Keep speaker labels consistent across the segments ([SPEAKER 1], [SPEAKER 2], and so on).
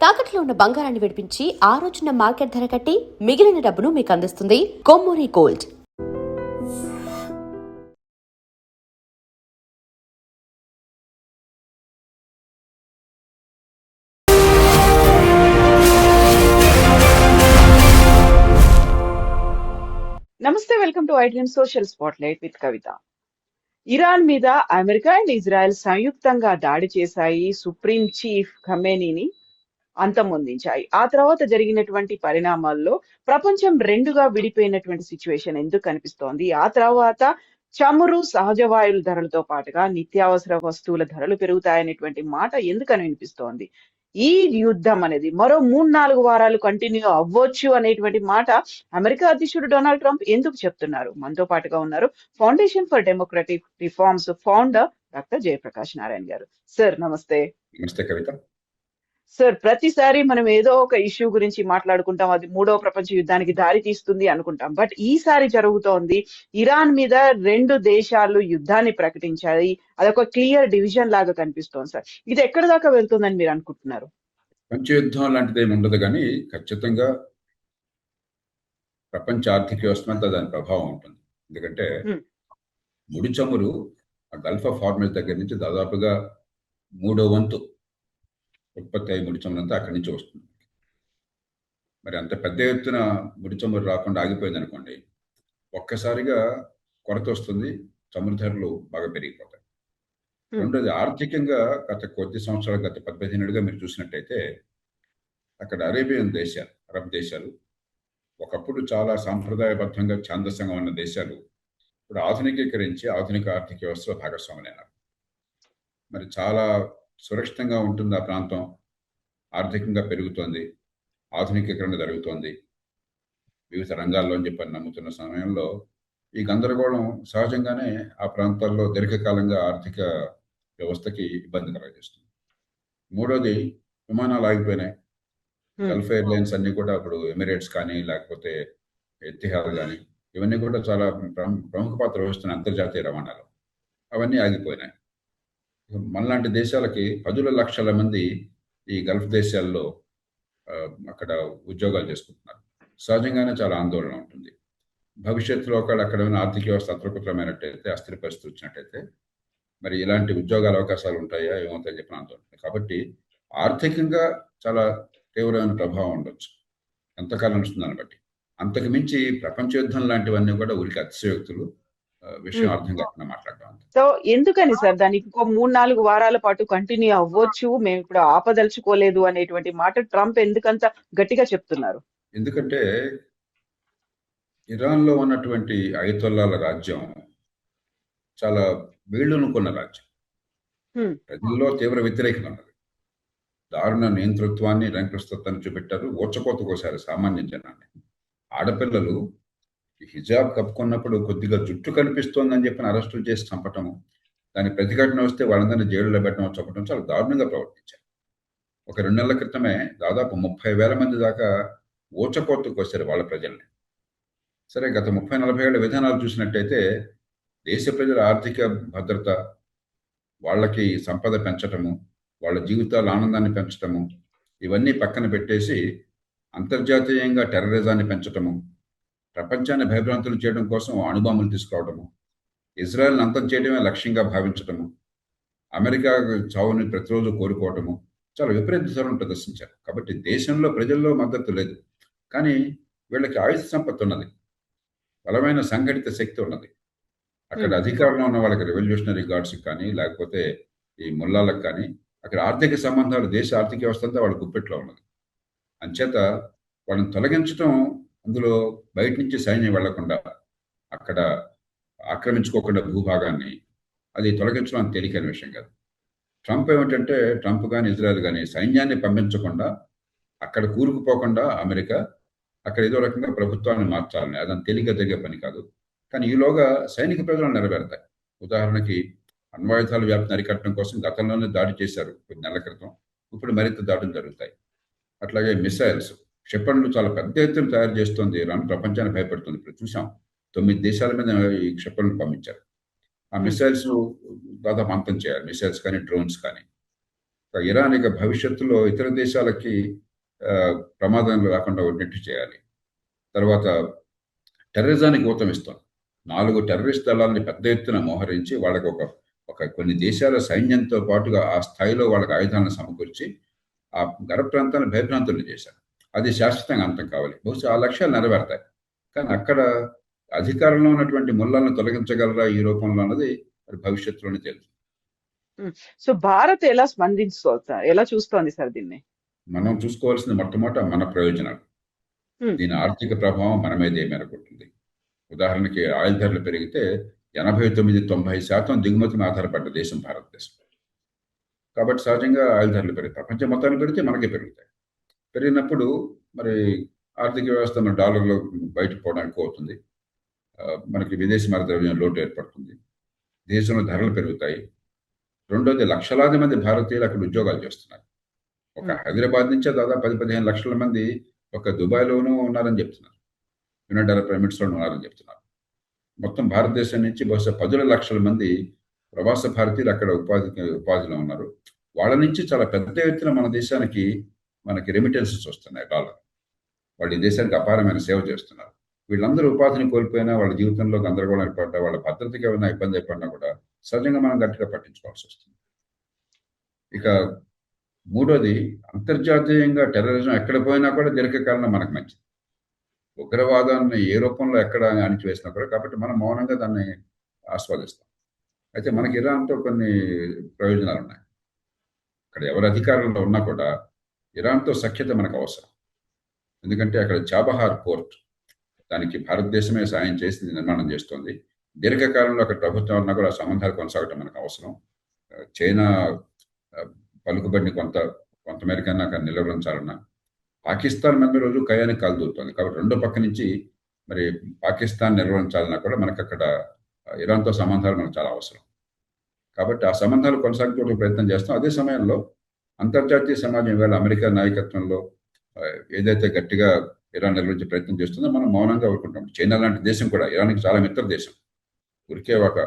[SPEAKER 1] తాకట్లో ఉన్న బంగారాన్ని విడిపించి ఆ రోజున మార్కెట్ ధర కట్టి మిగిలిన డబ్బును మీకు అందిస్తుంది కొమ్మూరి గోల్డ్.
[SPEAKER 2] నమస్తే, welcome to iDream social spotlight with Kavitha. Iran మీద అమెరికా అండ్ ఇజ్రాయెల్ సంయుక్తంగా దాడి చేశాయి. సుప్రీం చీఫ్ ఖమేనీని అంతమొందించాయి. ఆ తర్వాత జరిగినటువంటి పరిణామాల్లో ప్రపంచం రెండుగా విడిపోయినటువంటి సిచ్యువేషన్ ఎందుకు కనిపిస్తోంది? ఆ తర్వాత చమురు, సహజ వాయువుల ధరలతో పాటుగా నిత్యావసర వస్తువుల ధరలు పెరుగుతాయనేటువంటి మాట ఎందుకని వినిపిస్తోంది? ఈ యుద్ధం అనేది మరో 3-4 వారాలు కంటిన్యూ అవ్వచ్చు అనేటువంటి మాట అమెరికా అధ్యక్షుడు డొనాల్డ్ ట్రంప్ ఎందుకు చెప్తున్నారు? మనతో పాటుగా ఉన్నారు foundation for democratic reforms founder doctor Jayaprakash Narayana గారు. సార్ నమస్తే.
[SPEAKER 3] నమస్తే కవిత.
[SPEAKER 2] సార్, ప్రతిసారి మనం ఏదో ఒక ఇష్యూ గురించి మాట్లాడుకుంటాం, అది మూడో ప్రపంచ యుద్ధానికి దారి తీస్తుంది అనుకుంటాం. బట్ ఈసారి జరుగుతోంది, ఇరాన్ మీద 2 దేశాలు యుద్ధాన్ని ప్రకటించాయి. అదొక క్లియర్ డివిజన్ లాగా కనిపిస్తోంది. సార్, ఇది ఎక్కడి దాకా వెళ్తుందని మీరు అనుకుంటున్నారు?
[SPEAKER 3] ప్రపంచ యుద్ధం లాంటిది ఏమి ఉండదు, కానీ ఖచ్చితంగా ప్రపంచ ఆర్థిక వ్యవస్థ మీద దాని ప్రభావం ఉంటుంది. ఎందుకంటే ముడి చమురు ఆ గల్ఫ్ ఆఫ్ హార్మజ్ దగ్గర నుంచి దాదాపుగా 3వ వంతు ఉత్పత్తి అయ్యే ముడి చమురు అంతా అక్కడి నుంచి వస్తుంది. మరి అంత పెద్ద ఎత్తున ముడి చమురు రాకుండా ఆగిపోయింది అనుకోండి, ఒక్కసారిగా కొరత వస్తుంది, చమురు ధరలు బాగా పెరిగిపోతాయి. రెండోది, ఆర్థికంగా గత కొద్ది సంవత్సరాలు, గత 15 ఏళ్ళుగా మీరు చూసినట్టయితే అక్కడ అరబ్ దేశాలు ఒకప్పుడు చాలా సాంప్రదాయబద్ధంగా ఛాందసంగా ఉన్న దేశాలు ఇప్పుడు ఆధునికీకరించి ఆధునిక ఆర్థిక వ్యవస్థలో భాగస్వాములైనారు. మరి చాలా సురక్షితంగా ఉంటుంది ఆ ప్రాంతం, ఆర్థికంగా పెరుగుతోంది, ఆధునికీకరణ జరుగుతోంది వివిధ రంగాల్లో అని చెప్పని నమ్ముతున్న సమయంలో ఈ గందరగోళం సహజంగానే ఆ ప్రాంతాల్లో దీర్ఘకాలంగా ఆర్థిక వ్యవస్థకి ఇబ్బంది కలగజేస్తుంది. మూడోది, విమానాలు ఆగిపోయినాయి. గల్ఫ్ ఎయిర్లైన్స్ అన్ని కూడా ఇప్పుడు ఎమిరేట్స్ కానీ లేకపోతే ఎతిహాద్ కానీ ఇవన్నీ కూడా చాలా ప్రముఖ పాత్ర వహిస్తున్న అంతర్జాతీయ రవాణాలో అవన్నీ ఆగిపోయినాయి. మనలాంటి దేశాలకి 10 లక్షల మంది ఈ గల్ఫ్ దేశాల్లో అక్కడ ఉద్యోగాలు చేసుకుంటున్నారు. సహజంగానే చాలా ఆందోళన ఉంటుంది. భవిష్యత్తులో అక్కడ ఉన్న ఆర్థిక వ్యవస్థ అతృప్తమైనట్టయితే, అస్థిర పరిస్థితి వచ్చినట్టయితే మరి ఇలాంటి ఉద్యోగాల అవకాశాలు ఉంటాయా ఏమవుతాయని చెప్పిన ఆందోళన. కాబట్టి ఆర్థికంగా చాలా తీవ్రమైన ప్రభావం ఉండొచ్చు ఎంతకాలం వస్తుందని బట్టి. అంతకు మించి ప్రపంచ యుద్ధం లాంటివన్నీ కూడా ఊరికి అతిశయోక్తులు, విషయం అర్థం కాకుండా మాట్లాడటం.
[SPEAKER 2] సో ఎందుకని సార్ దానికి ఇంకో 3-4 వారాల పాటు కంటిన్యూ అవ్వచ్చు, మేము ఇప్పుడు ఆపదలుచుకోలేదు అనేటువంటి మాట ట్రంప్ ఎందుకంత గట్టిగా చెప్తున్నారు?
[SPEAKER 3] ఎందుకంటే ఇరాన్లో ఉన్నటువంటి అయతొల్లాల రాజ్యం చాలా వీళ్ళనుకున్న రాజ్యం. ప్రజల్లో తీవ్ర వ్యతిరేకత ఉన్నది. దారుణ నియంతృత్వాన్ని, రంకృస్తత్వాన్ని చూపెట్టారు. ఓచకోత కోసారు సామాన్య జనాన్ని. ఆడపిల్లలు హిజాబ్ కప్పుకున్నప్పుడు కొద్దిగా జుట్టు కనిపిస్తోందని చెప్పిన అరెస్టులు చేసి చంపటము, దాని ప్రతిఘటన వస్తే వాళ్ళందరినీ జైలులో పెట్టడం, చంపడం చాలా దారుణంగా ప్రవర్తించారు. ఒక 2 నెలల క్రితమే దాదాపు 30,000 మంది దాకా ఓచకోత కోసారు వాళ్ళ ప్రజల్ని. సరే, గత 30-40 ఏళ్ల విధానాలు చూసినట్టయితే దేశ ప్రజల ఆర్థిక భద్రత, వాళ్ళకి సంపద పెంచటము, వాళ్ళ జీవితాల ఆనందాన్ని పెంచటము, ఇవన్నీ పక్కన పెట్టేసి అంతర్జాతీయంగా టెర్రరిజాన్ని పెంచటము, ప్రపంచాన్ని భయభ్రాంతులు చేయడం కోసం అణుబాంబులు తీసుకురావడము, ఇజ్రాయెల్ని అంతం చేయడమే లక్ష్యంగా భావించటము, అమెరికా చావుని ప్రతిరోజు కోరుకోవటము, చాలా విపరీత ధోరణి ప్రదర్శించారు. కాబట్టి దేశంలో ప్రజల్లో మద్దతు లేదు, కానీ వీళ్ళకి ఆయుధ సంపత్తి ఉన్నది, బలమైన సంఘటిత శక్తి ఉన్నది. అక్కడ అధికారంలో ఉన్న వాళ్ళకి, రెవల్యూషనరీ గార్డ్స్కి కానీ లేకపోతే ఈ ముల్లాలకు కానీ అక్కడ ఆర్థిక సంబంధాలు, దేశ ఆర్థిక వ్యవస్థ అంతా వాళ్ళ గుప్పెట్లో ఉన్నది. అంచేత వాళ్ళని తొలగించడం, అందులో బయట నుంచి సైన్యం వెళ్లకుండా అక్కడ ఆక్రమించుకోకుండా భూభాగాన్ని, అది తొలగించడం తేలికైన విషయం కాదు. ట్రంప్ ఏమిటంటే, ట్రంప్ కానీ ఇజ్రాయెల్ కానీ సైన్యాన్ని పంపించకుండా, అక్కడ కూరుకుపోకుండా అమెరికా అక్కడ ఏదో రకంగా ప్రభుత్వాన్ని మార్చాలని, అదంత తేలిక జరిగే పని కాదు. కానీ ఈలోగా సైనిక ప్రయోజనాలు నెరవేరుతాయి. ఉదాహరణకి అణ్వాయుధాల వ్యాప్తిని అరికట్టడం కోసం గతంలోనే దాడి చేశారు కొద్ది నెలల క్రితం, ఇప్పుడు మరింత దాడులు జరుగుతాయి. అట్లాగే మిసైల్స్, క్షిపణులు చాలా పెద్ద ఎత్తున తయారు చేస్తుంది ఇరాన్, ప్రపంచాన్ని భయపెడుతుంది. ఇప్పుడు చూసాం 9 దేశాల మీద ఈ క్షిపణులు పంపించారు. ఆ మిసైల్స్ దాదాపు అంతం చేయాలి, మిసైల్స్ కానీ డ్రోన్స్ కానీ. ఇరాన్ ఇక భవిష్యత్తులో ఇతర దేశాలకి ప్రమాదం రాకుండా ఉన్నట్టు చేయాలి. తర్వాత టెర్రరిజానికి ఊతమిస్తాం. 4 టెర్రరిస్ట్ దళాలని పెద్ద ఎత్తున మోహరించి వాళ్ళకి ఒక కొన్ని దేశాల సైన్యంతో పాటుగా ఆ స్థాయిలో వాళ్ళకి ఆయుధాలను సమకూర్చి ఆ గర్భ ప్రాంతాన్ని భయభ్రాంతులు చేశారు. అది శాశ్వతంగా అంతం కావాలి. బహుశా ఆ లక్ష్యాలు నెరవేరుతాయి. కానీ అక్కడ అధికారంలో ఉన్నటువంటి ముళ్ళలను తొలగించగలరా ఈ రూపంలో అన్నది మరి భవిష్యత్తులోనే తెలుస్తుంది.
[SPEAKER 2] సో భారత్ ఎలా చూస్తోంది సార్ దీన్ని?
[SPEAKER 3] మనం చూసుకోవాల్సింది మొట్టమొదట మన ప్రయోజనాలు. దీని ఆర్థిక ప్రభావం మన మీద ఏ మేరకు ఉంటుంది. ఉదాహరణకి ఆయిల్ ధరలు పెరిగితే 89-90% దిగుమతి మీద ఆధారపడ్డ దేశం భారతదేశం. కాబట్టి సహజంగా ఆయిల్ ధరలు పెరుగుతాయి. ప్రపంచం మొత్తాన్ని పెరిగితే మనకే పెరుగుతాయి. పెరిగినప్పుడు మరి ఆర్థిక వ్యవస్థ మన డాలర్లో బయటకు పోవడానికి అవుతుంది. మనకి విదేశీ మారక ద్రవ్యం లోటు ఏర్పడుతుంది. దేశంలో ధరలు పెరుగుతాయి. రెండోది లక్షలాది మంది భారతీయులు అక్కడ ఉద్యోగాలు చేస్తున్నారు. ఒక హైదరాబాద్ నుంచే దాదాపు 10-15 లక్షల మంది ఒక దుబాయ్లోనూ ఉన్నారని చెప్తున్నారు. యునైటెడ్ అరబ్ ఎమిరేట్స్లో ఉన్నారని చెప్తున్నారు. మొత్తం భారతదేశం నుంచి బహుశా 10 లక్షల మంది ప్రవాస భారతీయులు అక్కడ ఉపాధిలో ఉన్నారు. వాళ్ళ నుంచి చాలా పెద్ద ఎత్తున మన దేశానికి మనకి రెమిటెన్సెస్ వస్తున్నాయి డాలర్. వాళ్ళు ఈ దేశానికి అపారమైన సేవ చేస్తున్నారు. వీళ్ళందరూ ఉపాధిని కోల్పోయినా, వాళ్ళ జీవితంలో గందరగోళం ఏర్పడ్డా, వాళ్ళ భద్రతకి ఏమైనా ఇబ్బంది ఏర్పడినా కూడా సహజంగా మనం గట్టిగా పట్టించుకోవాల్సి వస్తుంది. ఇక మూడోది, అంతర్జాతీయంగా టెర్రరిజం ఎక్కడ పోయినా కూడా దీర్ఘకాలంలో మనకు మంచిది. ఉగ్రవాదాన్ని ఏ రూపంలో ఎక్కడ అణిచివేసినా కూడా, కాబట్టి మనం మౌనంగా దాన్ని ఆస్వాదిస్తాం. అయితే మనకి ఇరాన్తో కొన్ని ప్రయోజనాలు ఉన్నాయి. అక్కడ ఎవరు అధికారంలో ఉన్నా కూడా ఇరాన్తో సఖ్యత మనకు అవసరం. ఎందుకంటే అక్కడ చాబహార్ పోర్ట్, దానికి భారతదేశమే సాయం చేసి నిర్మాణం చేస్తుంది. దీర్ఘకాలంలో అక్కడ ప్రభుత్వం ఉన్నా కూడా సంబంధాలు కొనసాగటం మనకు అవసరం. చైనా పలుకుబడిని కొంతమేరకన్నా అక్కడ నిలవరించాలన్నా, పాకిస్తాన్ మీద రోజు కయానికి కాలుదూరుతుంది. కాబట్టి రెండో పక్క నుంచి మరి పాకిస్తాన్ నిర్వహించాలన్నా కూడా మనకు అక్కడ ఇరాన్తో సంబంధాలు మనకు చాలా అవసరం. కాబట్టి ఆ సంబంధాలు కొనసాగించడానికి ప్రయత్నం చేస్తాం. అదే సమయంలో అంతర్జాతీయ సమాజం ఇవాళ అమెరికా నాయకత్వంలో ఏదైతే గట్టిగా ఇరాన్ నిర్వహించే ప్రయత్నం చేస్తుందో మనం మౌనంగా ఊరుకుంటాం. చైనా లాంటి దేశం కూడా ఇరాన్కి చాలా మిత్ర దేశం. ఊరికే ఒక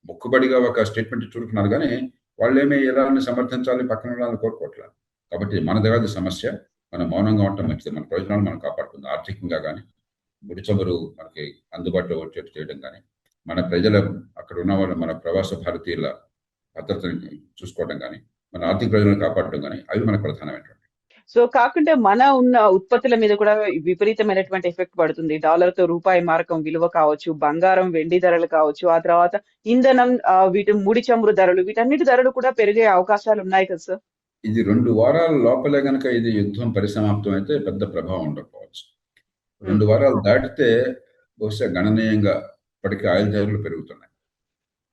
[SPEAKER 3] మొక్కుబడిగా ఒక స్టేట్మెంట్ చూడుకున్నారు, కానీ వాళ్ళేమీ ఇరాన్ని సమర్థించాలి, పక్కన ఉండాలని కోరుకోవట్లేదు. కాబట్టి మన దగ్గర సమస్య, మనం మౌనంగా ఉండటం మంచిది. మన ప్రయోజనాలు మనం కాపాడుతుంది. ఆర్థికంగా కానీ, ముడి చమురు మనకి అందుబాటులో వచ్చేట్టు చేయడం కానీ, మన ప్రజల అక్కడ ఉన్న వాళ్ళు మన ప్రవాస భారతీయుల భద్రతని చూసుకోవడం కానీ, మన ఆర్థిక ప్రయోజనాలు కాపాడటం కానీ, అవి మనకు ప్రధానమైనటువంటి.
[SPEAKER 2] సో కాకుండా మన ఉన్న ఉత్పత్తుల మీద కూడా విపరీతమైనటువంటి ఎఫెక్ట్ పడుతుంది. డాలర్తో రూపాయి మారకం విలువ కావచ్చు, బంగారం వెండి ధరలు కావచ్చు, ఆ తర్వాత ఇంధనం, ముడి చమురు ధరలు, వీటన్నిటి ధరలు కూడా పెరిగే అవకాశాలు ఉన్నాయి కదా సార్?
[SPEAKER 3] ఇది 2 వారాల లోపలే కనుక ఇది యుద్ధం పరిసమాప్తం అయితే పెద్ద ప్రభావం ఉండకపోవచ్చు. 2 వారాలు దాటితే బహుశా గణనీయంగా ఇప్పటికీ ఆయిల్ ధరలు పెరుగుతున్నాయి.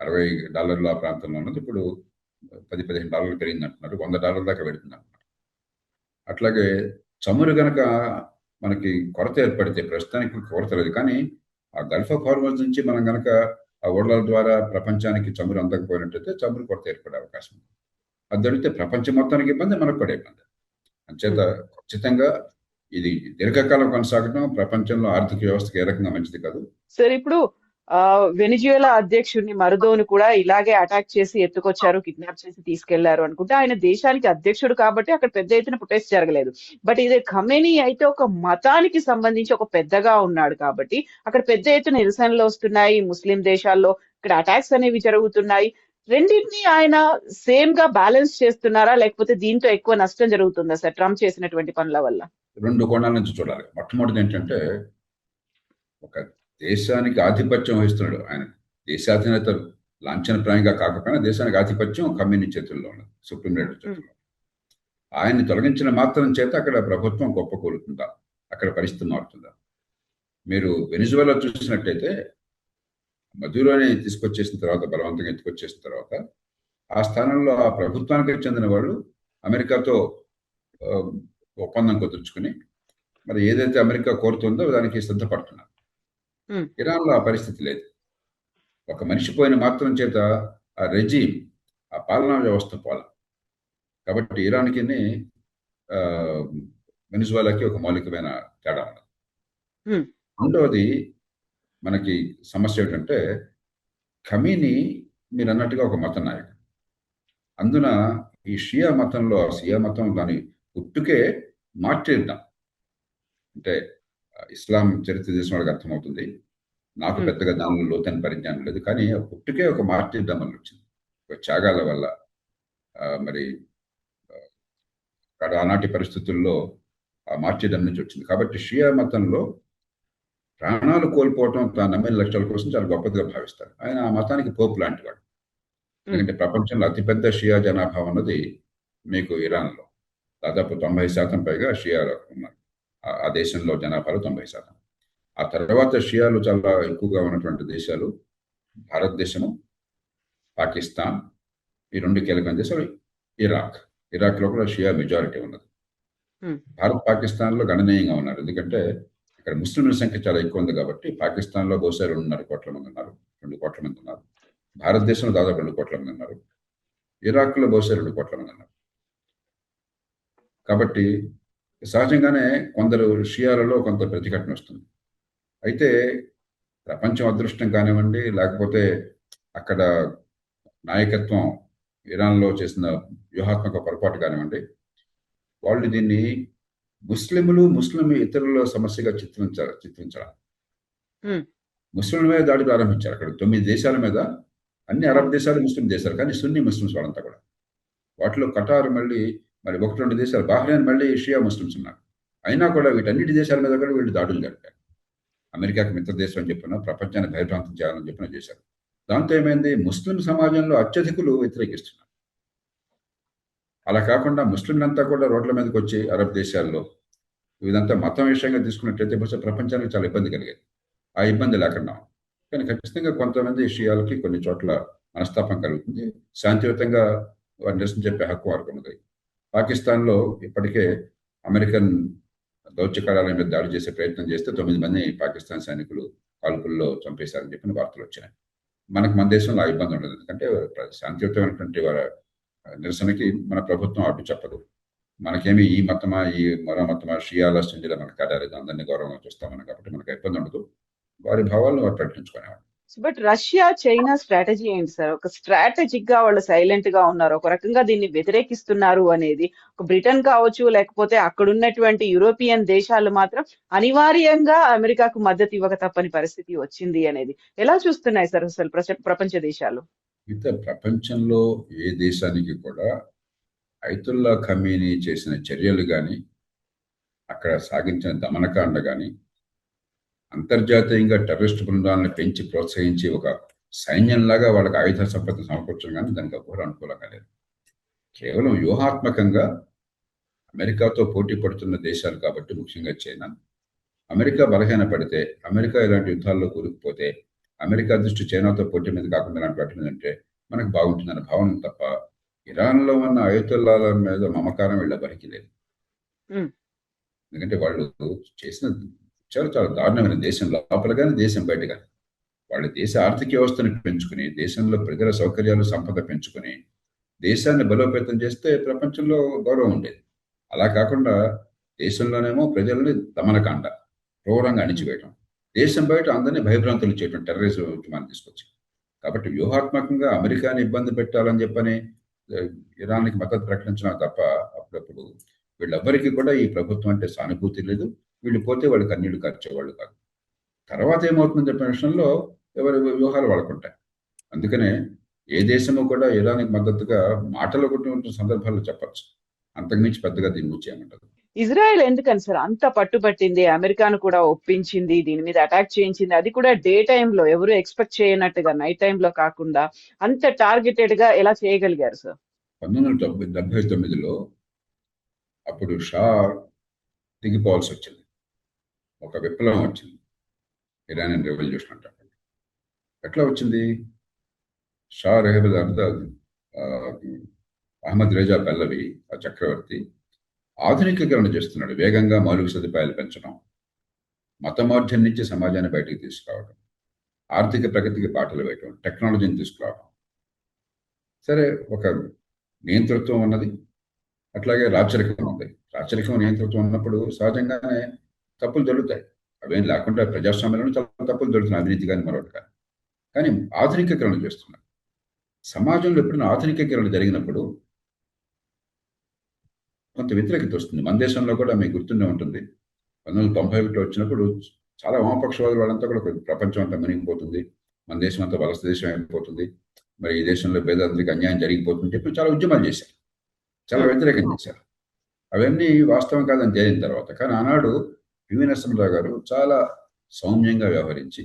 [SPEAKER 3] $60 ఆ ప్రాంతంలో ఉన్నది ఇప్పుడు $10-15 పెరిగింది అంటున్నారు. $100 దాకా పెడుతుంది అంటున్నారు. అట్లాగే చమురు కనుక మనకి కొరత ఏర్పడితే, ప్రస్తుతానికి కొరత లేదు, కానీ ఆ గల్ఫ్ ఆఫ్ హార్మోజ్ నుంచి మనం కనుక ఆ ఓడల ద్వారా ప్రపంచానికి చమురు అందకపోయినట్టయితే చమురు కొరత ఏర్పడే అవకాశం ఉంది. అది జరిగితే ప్రపంచం మొత్తానికి ఇబ్బంది, మనకు కూడా ఇబ్బంది. అంచేత ఖచ్చితంగా ఇది దీర్ఘకాలం కొనసాగడం ప్రపంచంలో ఆర్థిక వ్యవస్థకి ఏ రకంగా మంచిది కాదు.
[SPEAKER 2] సార్, ఇప్పుడు వెనిజుయేలా అధ్యక్షుడిని మరదోను కూడా ఇలాగే అటాక్ చేసి ఎత్తుకొచ్చారు, కిడ్నాప్ చేసి తీసుకెళ్లారు అనుకుంటే. ఆయన దేశానికి అధ్యక్షుడు కాబట్టి అక్కడ పెద్ద ఎత్తున ప్రొటెస్ట్ జరగలేదు. బట్ ఇదే ఖమేనీ అయితే ఒక మతానికి సంబంధించి ఒక పెద్దగా ఉన్నాడు కాబట్టి అక్కడ పెద్ద ఎత్తున నిరసనలు వస్తున్నాయి. ముస్లిం దేశాల్లో ఇక్కడ అటాక్స్ అనేవి జరుగుతున్నాయి. రెండింటినీ ఆయన సేమ్ గా బ్యాలెన్స్ చేస్తున్నారా, లేకపోతే దీంతో ఎక్కువ నష్టం జరుగుతుందా సార్ ట్రంప్ చేసినటువంటి పనుల వల్ల?
[SPEAKER 3] 2 కోణాల నుంచి చూడాలి. మొట్టమొదటి ఏంటంటే, ఒక దేశానికి ఆధిపత్యం వహిస్తున్నాడు ఆయన. దేశాధినేత లాంఛనప్రాయంగా కాకపోయినా దేశానికి ఆధిపత్యం ఖమేనీ చేతుల్లో ఉన్నది, సుప్రీం లీడర్ చేతుల్లో. ఆయన్ని తొలగించిన మాత్రం చేత అక్కడ ప్రభుత్వం కుప్పకూలుతుందా, అక్కడ పరిస్థితి మారుతుందా? మీరు వెనిజువేలా చూసినట్టయితే మధురోని తీసుకొచ్చేసిన తర్వాత, బలవంతంగా ఎత్తుకొచ్చేసిన తర్వాత ఆ స్థానంలో ఆ ప్రభుత్వానికి చెందిన వాళ్ళు అమెరికాతో ఒప్పందం కుదుర్చుకుని మరి ఏదైతే అమెరికా కోరుతుందో దానికి సిద్ధపడుతున్నారు. ఇరాన్లో ఆ పరిస్థితి లేదు. ఒక మనిషి పోయిన మాత్రం చేత ఆ రెజీమ్, ఆ పాలనా వ్యవస్థ పోలా. కాబట్టి ఇరాన్కి వెనిజువేలాకి ఒక మౌలికమైన తేడా ఉన్నది. రెండవది మనకి సమస్య ఏంటంటే, ఖమేనీ మీరు అన్నట్టుగా ఒక మత నాయకుడు. అందున ఈ షియా మతంలో షియా మతం దాని పుట్టుకే మార్టిరిజం. అంటే ఇస్లాం చరిత్ర తెలిసిన వాళ్ళకి అర్థమవుతుంది. నాకు పెద్దగా దానిలో లోతైన పరిజ్ఞానం లేదు. కానీ పుట్టుకే ఒక మార్టిరిజం అని వచ్చింది. ఒక త్యాగాల వల్ల మరి ఆనాటి పరిస్థితుల్లో ఆ మార్టిరిజం నుంచి వచ్చింది. కాబట్టి షియా మతంలో ప్రాణాలు కోల్పోవటం తాను నమ్మిన లక్ష్యాల కోసం చాలా గొప్పదిగా భావిస్తారు. ఆయన ఆ మతానికి పోపు లాంటి వాడు. ఎందుకంటే ప్రపంచంలో అతిపెద్ద షియా జనాభా ఉన్నది మీకు ఇరాన్లో. దాదాపు 90% పైగా షియాలు ఉన్నారు. ఆ దేశంలో జనాభాలో 90%. ఆ తర్వాత షియాలు చాలా ఎక్కువగా ఉన్నటువంటి దేశాలు భారతదేశము, పాకిస్తాన్, ఈ 2 కీలకమైన దేశాలు, ఇరాక్లో కూడా షియా మెజారిటీ ఉన్నది. భారత్, పాకిస్తాన్లో గణనీయంగా ఉన్నారు. ఎందుకంటే ఇక్కడ ముస్లింల సంఖ్య చాలా ఎక్కువ ఉంది కాబట్టి పాకిస్తాన్లో బహుశా 2.5 కోట్ల మంది ఉన్నారు, 2 కోట్ల మంది ఉన్నారు. భారతదేశంలో దాదాపు 2 కోట్ల మంది ఉన్నారు. ఇరాక్లో బహుశా 2 కోట్ల మంది ఉన్నారు. కాబట్టి సహజంగానే కొందరు షియాలలో కొంత ప్రతిఘటన వస్తుంది. అయితే ప్రపంచం అదృష్టం కానివ్వండి, లేకపోతే అక్కడ నాయకత్వం ఇరాన్లో చేసిన వ్యూహాత్మక పొరపాటు కానివ్వండి, వాళ్ళు దీన్ని ముస్లిం ఇతరుల సమస్యగా చిత్రించాలి. ముస్లింల మీద దాడి ప్రారంభించారు. అక్కడ 9 దేశాల మీద, అన్ని అరబ్ దేశాలు ముస్లిం దేశాలు, కానీ సున్నీ ముస్లిమ్స్ వాళ్ళంతా కూడా. వాటిలో ఖటార్ మరి 1-2 దేశాలు, బహ్రెయిన్ మళ్ళీ షియా ముస్లిమ్స్ ఉన్నారు. అయినా కూడా వీటన్నిటి దేశాల మీద కూడా వీళ్ళు దాడులు జరిపారు. అమెరికాకి మిత్ర దేశం అని చెప్పిన, ప్రపంచాన్ని భయభ్రాంతం చేయాలని చెప్పిన చేశారు. దాంతో ఏమైంది, ముస్లిం సమాజంలో అత్యధికులు వ్యతిరేకిస్తున్నారు. అలా కాకుండా ముస్లింలంతా కూడా రోడ్ల మీదకి వచ్చి అరబ్ దేశాల్లో ఇదంతా మతం విషయంగా తీసుకున్నట్లయితే బహుశా ప్రపంచానికి చాలా ఇబ్బంది కలిగేది. ఆ ఇబ్బంది లేకుండా కానీ ఖచ్చితంగా కొంతమంది షియాలకి కొన్ని చోట్ల మనస్తాపం కలుగుతుంది. శాంతియుతంగా వారి నిరసన చెప్పే హక్కు వారికి ఉన్నది. పాకిస్తాన్లో ఇప్పటికే అమెరికన్ దౌత్య కార్యాలయం మీద దాడి చేసే ప్రయత్నం చేస్తే 9 మంది పాకిస్తాన్ సైనికులు కాల్పుల్లో చంపేశారని చెప్పిన వార్తలు వచ్చినాయి. మన దేశంలో ఆ ఇబ్బంది ఉండదు. ఎందుకంటే శాంతియుతమైనటువంటి వారి నిరసనకి మన ప్రభుత్వం అడ్డు చెప్పదు. మనకేమి ఈ మతమా, ఈ మరో మతమా, షియాల సున్నిల మనకు కాలేదు, అందరినీ గౌరవంగా చూస్తామని. కాబట్టి మనకు ఇబ్బంది ఉండదు. వారి భావాలను వారు ప్రకటించుకునేవాడు.
[SPEAKER 2] బట్ రష్యా, చైనా స్ట్రాటజీ ఏంటి సార్? ఒక స్ట్రాటజిక్ గా వాళ్ళు సైలెంట్ గా ఉన్నారు, ఒక రకంగా దీన్ని వ్యతిరేకిస్తున్నారు అనేది, ఒక బ్రిటన్ కావచ్చు, లేకపోతే అక్కడ ఉన్నటువంటి యూరోపియన్ దేశాలు మాత్రం అనివార్యంగా అమెరికాకు మద్దతు ఇవ్వక తప్పని పరిస్థితి వచ్చింది అనేది ఎలా చూస్తున్నాయి సార్ అసలు ప్రపంచ దేశాలు?
[SPEAKER 3] ప్రపంచంలో ఏ దేశానికి కూడా అయతుల్లా ఖమీనీ చేసిన చర్యలు కానీ, అక్కడ సాగించిన దమనకాండ కానీ, అంతర్జాతీయంగా టెర్రరిస్ట్ బృందాలను పెంచి ప్రోత్సహించి ఒక సైన్యంలాగా వాళ్ళకి ఆయుధ సంపత్తి సమకూర్చడం కానీ దానికి ఎవ్వరూ అనుకూలంగా లేదు. కేవలం వ్యూహాత్మకంగా అమెరికాతో పోటీ పడుతున్న దేశాలు కాబట్టి, ముఖ్యంగా చైనా, అమెరికా బలహీన పడితే, అమెరికా ఇలాంటి యుద్ధాల్లో కూరుకుపోతే, అమెరికా దృష్టి చైనాతో పోటీ మీద కాకుండా ఇలాంటి వాటి మీద అంటే మనకు బాగుంటుందన్న భావన తప్ప ఇరాన్లో ఉన్న అయతుల్లాల మీద మమకారం వీళ్ళ బరికి లేదు. ఎందుకంటే వాళ్ళు చేసిన చాలా దారుణమైన, దేశం లోపల కానీ దేశం బయట కానీ. వాళ్ళ దేశ ఆర్థిక వ్యవస్థను పెంచుకుని, దేశంలో ప్రజల సౌకర్యాలు, సంపద పెంచుకుని దేశాన్ని బలోపేతం చేస్తే ప్రపంచంలో గౌరవం ఉండేది. అలా కాకుండా దేశంలోనేమో ప్రజల్ని దమనకాండ, క్రూరంగా అణిచివేయడం, దేశం బయట అందరినీ భయభ్రాంతులు చేయడం, టెర్రరిజం ఉద్యమాన్ని తీసుకొచ్చి. కాబట్టి వ్యూహాత్మకంగా అమెరికాని ఇబ్బంది పెట్టాలని చెప్పని ఇరాన్కి మద్దతు ప్రకటించడం తప్ప అప్పుడప్పుడు వీళ్ళెవ్వరికీ కూడా ఈ ప్రభుత్వం అంటే సానుభూతి లేదు. వీళ్ళు పోతే వాళ్ళు కన్నీళ్లు కార్చేవాళ్ళు కాదు. తర్వాత ఏమవుతుందని చెప్పిన విషయంలో ఎవరి వ్యూహాలు వాళ్ళకుంటాయి. అందుకనే ఏ దేశము కూడా ఇరాన్కి మద్దతుగా మాటలు కొట్టిన సందర్భాల్లో చెప్పచ్చు, అంతకుమించి పెద్దగా దీని గురించి ఏమంటారు.
[SPEAKER 2] ఇజ్రాయెల్ ఎందుకని సార్ అంత పట్టుబట్టింది, అమెరికాను కూడా ఒప్పించింది, దీని మీద అటాక్ చేయించింది, అది కూడా డే టైంలో, ఎవరు ఎక్స్పెక్ట్ చేయనట్టుగా నైట్ టైంలో కాకుండా అంత టార్గెటెడ్ గా ఎలా చేయగలిగారు సార్?
[SPEAKER 3] 1979లో అప్పుడు షా దిగిపోవాల్సి వచ్చింది. ఒక విప్లవం వచ్చింది, ఇరానియన్ రెవల్యూషన్ అంటే. ఎట్లా వచ్చింది? షా అహ్మద్ రేజా పల్లవి, ఆ చక్రవర్తి ఆధునికీకరణ చేస్తున్నాడు. వేగంగా మౌలిక సదుపాయాలు పెంచడం, మతమౌఢ్యం నుంచి సమాజాన్ని బయటకు తీసుకురావడం, ఆర్థిక ప్రగతికి బాటలు వేయడం, టెక్నాలజీని తీసుకురావడం. సరే, ఒక నియంతృత్వం ఉన్నది, అట్లాగే రాచరికం ఉంది. రాచరికం, నియంతృత్వం ఉన్నప్పుడు సహజంగానే తప్పులు జరుగుతాయి. అవేం లేకుండా ప్రజాస్వామ్యంలో చాలా తప్పులు జరుగుతున్నాయి, అవినీతి కానీ మరొకటి కానీ. కానీ ఆధునికీకరణ చేస్తున్నారు. సమాజంలో ఎప్పుడైనా ఆధునికీకరణ జరిగినప్పుడు కొంత వ్యతిరేకత వస్తుంది. మన దేశంలో కూడా మీకు గుర్తుండే ఉంటుంది. 1991లో వచ్చినప్పుడు చాలా వామపక్షవాదులు వాళ్ళంతా కూడా ప్రపంచం అంతా మునిగిపోతుంది. మన దేశం అంతా వలస దేశం అయిపోతుంది. మరి ఈ దేశంలో పేదలందరికీ అన్యాయం జరిగిపోతుందని చెప్పి చాలా ఉద్యమాలు చేశారు. చాలా వ్యతిరేకం చేశారు. అవన్నీ వాస్తవం కాదని తేలిన తర్వాత కానీ ఆనాడు పివి నరసింహరావు గారు చాలా సౌమ్యంగా వ్యవహరించి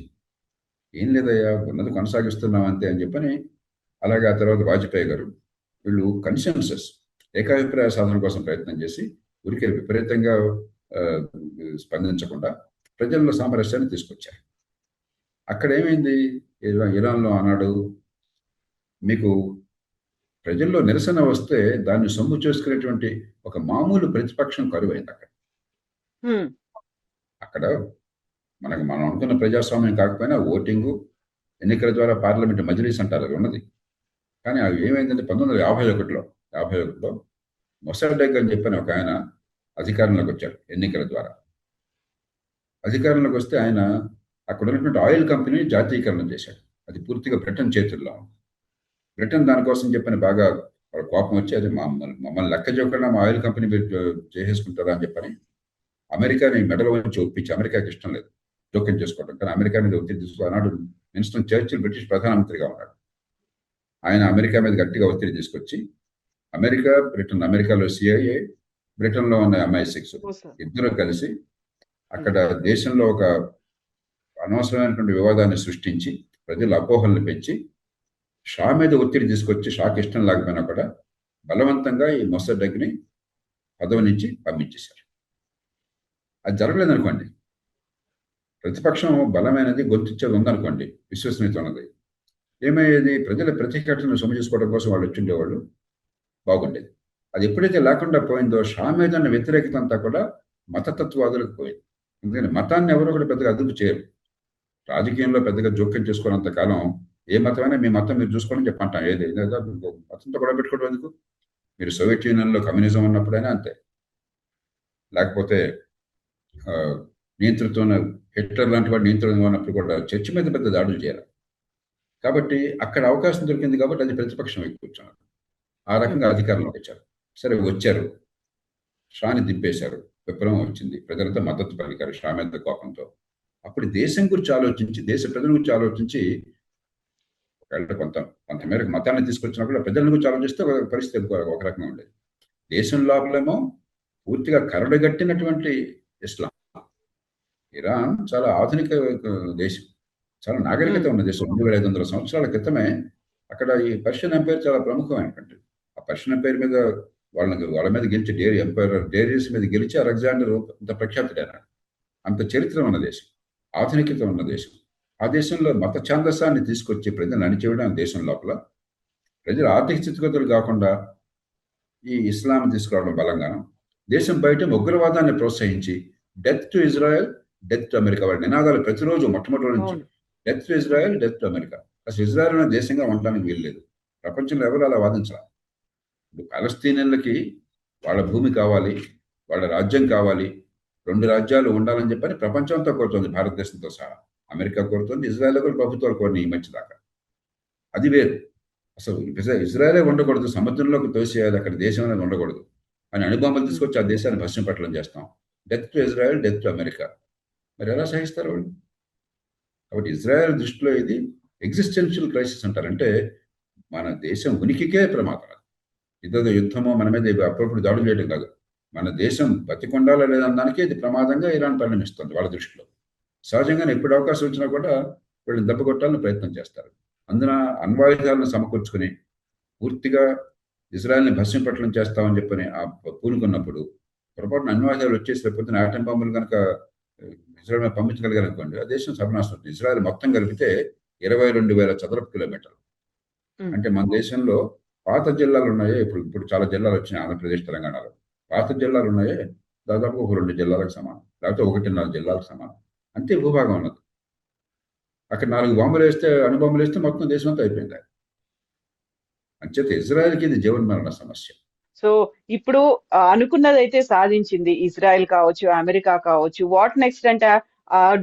[SPEAKER 3] ఏం లేదయ్యా ఉన్నది కొనసాగిస్తున్నాం అంతే అని చెప్పని, అలాగే ఆ తర్వాత వాజ్పేయి గారు వీళ్ళు కన్సెన్సస్ ఏకాభిప్రాయ సాధన కోసం ప్రయత్నం చేసి ఊరికే విపరీతంగా ఆ, స్పందించకుండా ప్రజల్లో సామరస్యాన్ని తీసుకొచ్చారు. అక్కడ ఏమైంది? ఇరాన్లో ఆనాడు మీకు ప్రజల్లో నిరసన వస్తే దాన్ని సొమ్ము చేసుకునేటువంటి ఒక మామూలు ప్రతిపక్షం కరువైంది అక్కడ.
[SPEAKER 2] హ్మ్.
[SPEAKER 3] అక్కడ మనం అనుకున్న ప్రజాస్వామ్యం కాకపోయినా ఓటింగు, ఎన్నికల ద్వారా పార్లమెంట్ మజ్లిస్ అంటారు అది ఉన్నది. కానీ అవి ఏమైందంటే 1951లో మొసాడెక్ అని చెప్పిన ఒక ఆయన అధికారంలోకి వచ్చాడు ఎన్నికల ద్వారా. అధికారంలోకి వస్తే ఆయన అక్కడ ఉన్నటువంటి ఆయిల్ కంపెనీని జాతీయకరణ చేశాడు. అది పూర్తిగా బ్రిటన్ చేతుల్లో ఉంది. బ్రిటన్ దానికోసం చెప్పిన బాగా వాళ్ళ కోపం వచ్చి అది మమ్మల్ని లెక్క చేయకుండా మా ఆయిల్ కంపెనీ మీరు చేసేసుకుంటారా అని చెప్పని అమెరికాని మెడలో వచ్చి ఒప్పించి, అమెరికాకి ఇష్టం లేదు జోక్యం చేసుకోవడం, కానీ అమెరికా మీద ఒత్తిడి తీసుకు ఆనాడు విన్స్టన్ చర్చిల్ బ్రిటిష్ ప్రధానమంత్రిగా ఉన్నాడు. ఆయన అమెరికా మీద గట్టిగా ఒత్తిడి తీసుకొచ్చి అమెరికాలో సిఐఏ, బ్రిటన్లో ఉన్న MI6 ఇద్దరు కలిసి అక్కడ దేశంలో ఒక అనవసరమైనటువంటి వివాదాన్ని సృష్టించి ప్రజల అపోహలను పెంచి షా మీద ఒత్తిడి తీసుకొచ్చి, షాకి ఇష్టం లేకపోయినా కూడా బలవంతంగా ఈ మొసడ్డగ్ని పదవి నుంచి పంపించేశారు. అది జరగలేదు అనుకోండి, ప్రతిపక్షం బలమైనది గొంతిచ్చేది ఉందనుకోండి, విశ్వసనీయత ఉన్నది, ఏమయ్యేది? ప్రజల ప్రతిఘటనను సొమ్ము చేసుకోవడం కోసం వాళ్ళు వచ్చిండేవాళ్ళు, బాగుండేది. అది ఎప్పుడైతే లేకుండా పోయిందో షా మీద ఉన్న వ్యతిరేకత అంతా కూడా మతతత్వవాదులకు పోయింది. ఎందుకంటే మతాన్ని ఎవరో కూడా పెద్దగా అదుపు చేయరు. రాజకీయంలో పెద్దగా జోక్యం చేసుకున్నంత కాలం ఏ మతమైనా మీ మతం మీరు చూసుకోవాలని చెప్పంటాం. ఏది మతంతో కూడా పెట్టుకోవడం ఎందుకు? మీరు సోవియట్ యూనియన్లో కమ్యూనిజం ఉన్నప్పుడైనా అంతే, లేకపోతే నియంతృత్వం హిట్లర్ లాంటి వాడు నియంత్రణ ఉన్నప్పుడు కూడా చర్చి మీద పెద్ద దాడులు చేయాలి. కాబట్టి అక్కడ అవకాశం దొరికింది కాబట్టి అది ప్రతిపక్షం వైపు కూర్చున్నారు. ఆ రకంగా అధికారంలోకి వచ్చారు. సరే వచ్చారు, షాని దింపేశారు, విప్లవం వచ్చింది, ప్రజలంతా మద్దతు పలికారు షా మీద కోపంతో. అప్పుడు దేశం గురించి ఆలోచించి, దేశ ప్రజల గురించి ఆలోచించి, ఒకవేళ కొంతమేరకు మతాన్ని తీసుకొచ్చినా కూడా ప్రజల గురించి ఆలోచిస్తే పరిస్థితి ఒక రకంగా ఉండేది. దేశం లోపలేమో పూర్తిగా కరడుగట్టినటువంటి ఇస్లాం. ఇరాన్ చాలా ఆధునిక దేశం, చాలా నాగరికత ఉన్న దేశం. 2500 సంవత్సరాల క్రితమే అక్కడ ఈ పర్షియన్ ఎంపైర్ చాలా ప్రముఖమైనటువంటి, ఆ పర్షియన్ ఎంపైర్ మీద వాళ్ళ మీద గెలిచి డేరియస్ మీద గెలిచి అలెగ్జాండర్ అంత ప్రఖ్యాతుడైనాడు. అంత చరిత్ర ఉన్న దేశం, ఆధునికత ఉన్న దేశం. ఆ దేశంలో మత ఛాందసాన్ని తీసుకొచ్చి ప్రజలు అణిచివేయడం, దేశం లోపల ప్రజలు ఆర్థిక స్థితిగతులు కాకుండా ఈ ఇస్లాం తీసుకురావడం బలంగాను, దేశం బయట ఉగ్రవాదాన్ని ప్రోత్సహించి death to Israel, death to America వాళ్ళ నినాదాలు ప్రతిరోజు మొట్టమొదటి నుంచి death to Israel, death to America. అసలు ఇజ్రాయెల్ అనే దేశంగా ఉండడానికి వీల్లేదు. ప్రపంచంలో ఎవరు అలా వాదించాలి? ఇప్పుడు పాలస్తీనియన్లకి వాళ్ళ భూమి కావాలి, వాళ్ళ రాజ్యం కావాలి, 2 రాజ్యాలు ఉండాలని చెప్పని ప్రపంచం అంతా కోరుతుంది, భారతదేశంతో సహా. అమెరికా కోరుతుంది, ఇజ్రాయెల్ కూడా ప్రభుత్వాలు కోరినాయి ఈ మధ్య దాకా. అది వేరు. అసలు ఇజ్రాయలే ఉండకూడదు, సముద్రంలోకి తోసేయాలి, అక్కడ దేశం అనేది ఉండకూడదు అని అణుబాంబులు తీసుకొచ్చి ఆ దేశాన్ని భస్మం పట్టడం చేస్తాం. Death to Israel, death to America. మరి ఎలా సహిస్తారు వాళ్ళు? కాబట్టి ఇజ్రాయెల్ దృష్టిలో ఇది ఎగ్జిస్టెన్షియల్ క్రైసిస్ అంటారు. అంటే మన దేశం ఉనికికే ప్రమాదం. ఇదో యుద్ధమో మన మీద అప్పుడప్పుడు దాడులు చేయడం కాదు, మన దేశం బతికొండాలా లేదనడానికే ఇది ప్రమాదంగా ఇరాన్ పరిణమిస్తుంది వాళ్ళ దృష్టిలో. సహజంగానే ఎప్పుడు అవకాశం వచ్చినా కూడా వీళ్ళని దెబ్బ కొట్టాలని ప్రయత్నం చేస్తారు. అందున అణ్వాయుధాలను సమకూర్చుకుని పూర్తిగా ఇజ్రాయెల్ని భస్మం పట్టడం చేస్తామని చెప్పని ఆ పూనుకున్నప్పుడు పొరపాటున అణ్వాయుధాలు వచ్చేసి లేకపోతే ఆటం బాంబులు కనుక ఇజ్రాయెల్ మీద పంపించగలిగారనుకోండి, ఆ దేశం సర్వనాశనం. ఇజ్రాయెల్ మొత్తం కలిపితే 22,000 చదరపు కిలోమీటర్లు. అంటే మన దేశంలో పాత జిల్లాలు ఉన్నాయే, ఇప్పుడు చాలా జిల్లాలు వచ్చినాయి ఆంధ్రప్రదేశ్, తెలంగాణలో. పాత జిల్లాలు ఉన్నాయే దాదాపు ఒక 2 జిల్లాలకు సమానం, లేకపోతే 1.5 జిల్లాలకు సమానం. అంతే భూభాగం ఉన్నది. అక్కడ 4 బాంబులు వేస్తే, అణుబాంబులు వేస్తే మొత్తం దేశం అంతా అయిపోయింది. అంచేత ఇజ్రాయెల్కి ఇది జీవన్మరణ సమస్య.
[SPEAKER 2] సో ఇప్పుడు అనుకున్నదైతే సాధించింది ఇజ్రాయెల్ కావచ్చు, అమెరికా కావచ్చు. వాట్ నెక్స్ట్ అంటే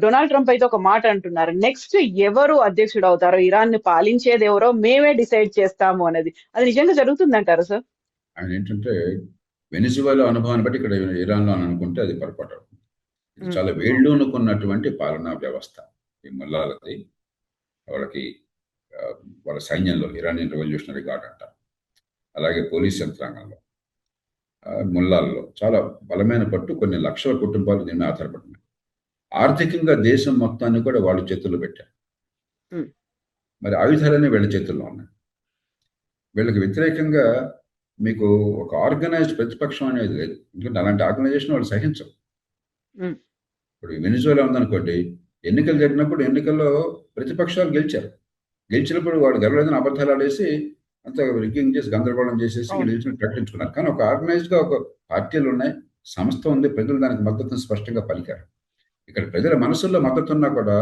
[SPEAKER 2] డొనాల్డ్ ట్రంప్ అయితే ఒక మాట అంటున్నారు, నెక్స్ట్ ఎవరు అధ్యక్షుడు అవుతారో, ఇరాన్ ని పాలించేది ఎవరో మేమే డిసైడ్ చేస్తాము అనేది. అది నిజంగా జరుగుతుందంటారు సార్?
[SPEAKER 3] ఆయన ఏంటంటే వెనిజువేలా అనుభవాన్ని బట్టి ఇక్కడ ఇరాన్లో అని అనుకుంటే అది పొరపాటు. ఇది చాలా వేళ్ళూనుకున్నటువంటి పాలనా వ్యవస్థ ఈ ముల్లాలది. వాళ్ళకి వాళ్ళ సైన్యంలో ఇరానియన్ రెవల్యూషనరీ గార్డ్ అంటారు, అలాగే పోలీస్ యంత్రాంగంలో, ముల్లాల్లో చాలా బలమైన పట్టు. కొన్ని లక్షల కుటుంబాలు దీన్ని ఆధారపడినాయి. ఆర్థికంగా దేశం మొత్తాన్ని కూడా వాళ్ళ చేతుల్లో పెట్టారు. మరి ఆయుధాలన్నీ వీళ్ళ చేతుల్లో ఉన్నాయి. వీళ్ళకి వ్యతిరేకంగా మీకు ఒక ఆర్గనైజ్డ్ ప్రతిపక్షం అనేది లేదు. ఎందుకంటే అలాంటి ఆర్గనైజేషన్ వాళ్ళు సహించరు. ఇప్పుడు వెనిజువేలా ఉందనుకోండి, ఎన్నికలు జరిగినప్పుడు ఎన్నికల్లో ప్రతిపక్షాలు గెలిచినప్పుడు వాడు గెలవలేదని అబద్ధాలు ఆడేసి అంత రిగ్గింగ్ చేసి గందరగోళం చేసేసి గెలిచినట్టు ప్రకటించుకున్నారు. కానీ ఒక ఆర్గనైజ్డ్గా ఒక పార్టీలు ఉన్నాయి, సంస్థ ఉంది, ప్రజలు దానికి మద్దతును స్పష్టంగా పలికారు. ఇక్కడ ప్రజల మనసుల్లో మద్దతు ఉన్నా కూడా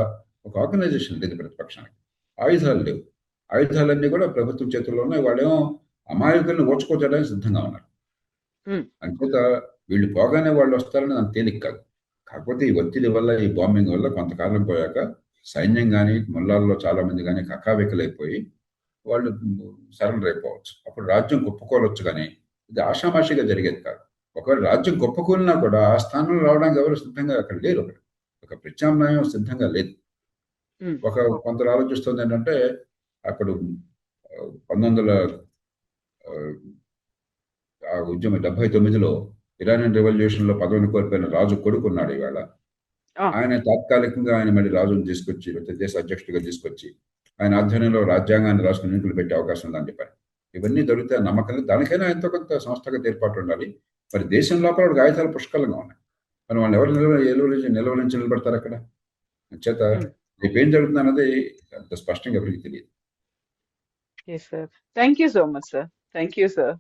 [SPEAKER 3] ఒక ఆర్గనైజేషన్ లేదు ప్రతిపక్షానికి. ఆయుధాలు లేవు. ఆయుధాలన్నీ కూడా ప్రభుత్వం చేతుల్లో ఉన్నాయి. వాళ్ళేమో అమాయకుల్ని ఓచుకోవడానికి సిద్ధంగా ఉన్నారు. అంచేత వీళ్ళు పోగానే వాళ్ళు వస్తారని నాకు తేలిక కాదు. కాకపోతే ఈ ఒత్తిడి వల్ల, ఈ బాంబింగ్ వల్ల కొంతకాలం పోయాక సైన్యం కానీ ముల్లాల్లో చాలా మంది కానీ కకావికలైపోయి వాళ్ళు సరెండర్ అయిపోవచ్చు. అప్పుడు రాజ్యం కుప్పకూలొచ్చు, కానీ ఇది ఆషామాషిగా జరిగేది కాదు. ఒకవేళ రాజ్యం కుప్పకూలినా కూడా ఆ స్థానంలో రావడానికి ఎవరు సిద్ధంగా అక్కడ లేరు. ఒక ప్రత్యామ్నాయం సిద్ధంగా లేదు. కొందరు ఆలోచిస్తుంది ఏంటంటే, అప్పుడు 1979లో ఇరానియన్ రెవల్యూషన్లో పదవిని కోల్పోయిన రాజు కొడుకున్నాడు ఇవాళ. ఆయన తాత్కాలికంగా ఆయన మళ్ళీ రాజును తీసుకొచ్చి, దేశ అధ్యక్షుడిగా తీసుకొచ్చి ఆయన ఆధ్వర్యంలో రాజ్యాంగాన్ని రాసుకుని ఎన్నికలు పెట్టే అవకాశం ఉందని చెప్పారు. ఇవన్నీ దొరికితే నమ్మకం లేదు. దానికైనా ఎంతో కొంత సంస్థగత ఏర్పాటు ఉండాలి. మరి దేశం లోపల వాడికి ఆయుధాలు పుష్కలంగా ఉన్నాయి. మరి వాళ్ళు ఎవరు నిలవరించి నిలబడతారు అక్కడ? చేత రేపు ఏం జరుగుతుంది అన్నది అంత స్పష్టంగా ఎవరికి తెలియదు.
[SPEAKER 2] Thank you so much sir. Thank you sir.